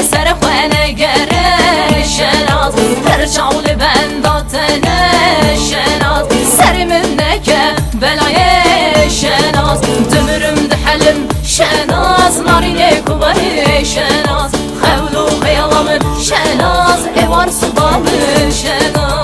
سرخوانه گره شناز هر چاول بنداتنه شناز سر من نکه بلای شناز دمرم دحلم شناز نارینه کوبای شناز خولو خیالم شناز ایوار صبام شناز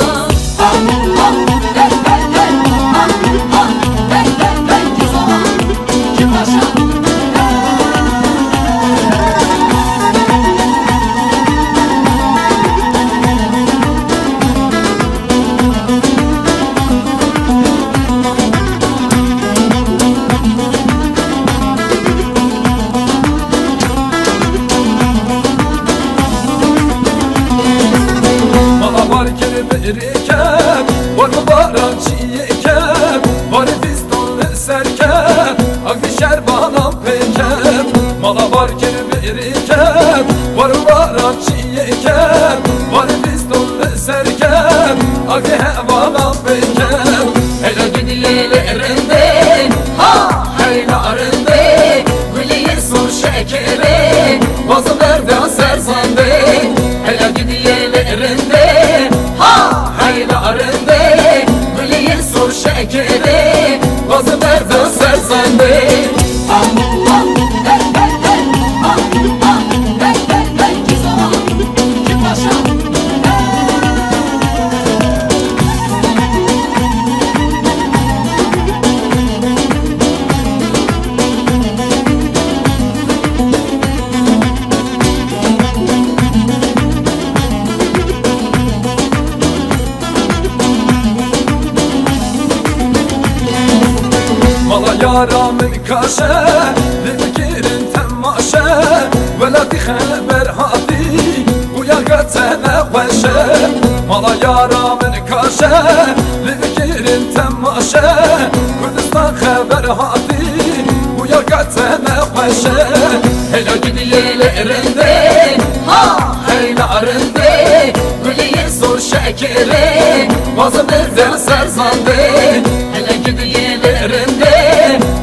Rikem, var mı barançı yekem, var fistanlı serkem, akdişer bana pekem. Mala var kirbi rikem, var mı barançı yekem, var fistanlı serkem, akdişer bana pekem. Hele gidiyelerinde, ha heylarinde, gülüye son şekeri, bazı nereden serzande. Hele gidiyelerinde, ha haylarinde gülüye sur şekeri bazı nereden serzende. Mala yaramın kaşe, likirin temaşe, velati haber hadi, uyakatene veşe. Mala yaramın kaşe, likirin temaşe, Kurdistan haber hadi, uyakatene veşe. Hele gidiyelerinde, ha heylarinde, gülüye sor şekeri, bazı nereden serzande. Hele gidiyelerinde,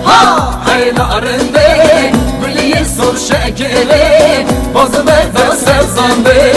ha haylarinde, gülüye sor şekeri, bazı nereden serzande.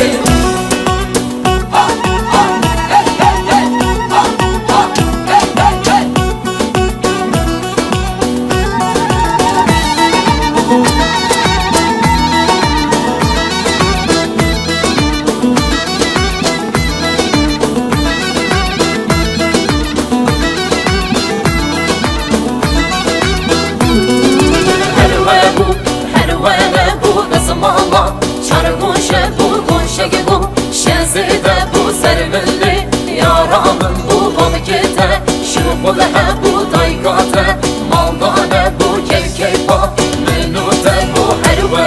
Şubulehe bu daykate, maldane bu kevkeyfa, menute bu herve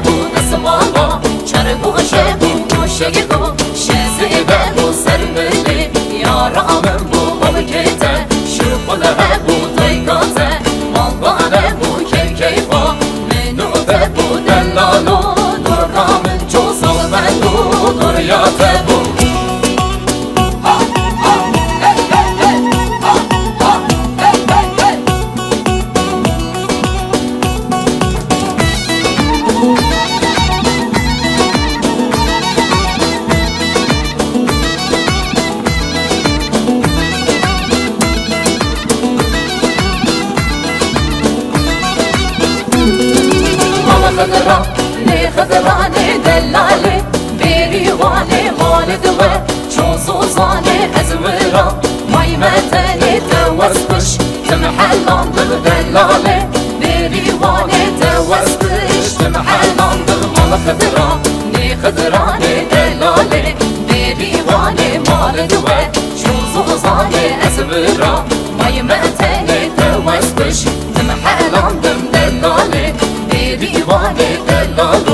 bu desmala, çarguşe bu koşege bu, şezide bu serveli, yaramen bu balıkete. Şubulehe bu daykate, maldane bu kevkeyfa, menute bu dellalo, durramen çozal ben bu duryate bu. خضرا ne خضرا ne دلاله بریوانه مال دوه چوزوزانه ازورا مایمتنی توسبش تمحلاندر دلاله بریوانه توسبش تمحلاندر مال خضرا ne خضرا ne دلاله بریوانه مال دوه چوزوزانه ازورا مایمتنی توسبش تمحلاندر دلاله divane dellalo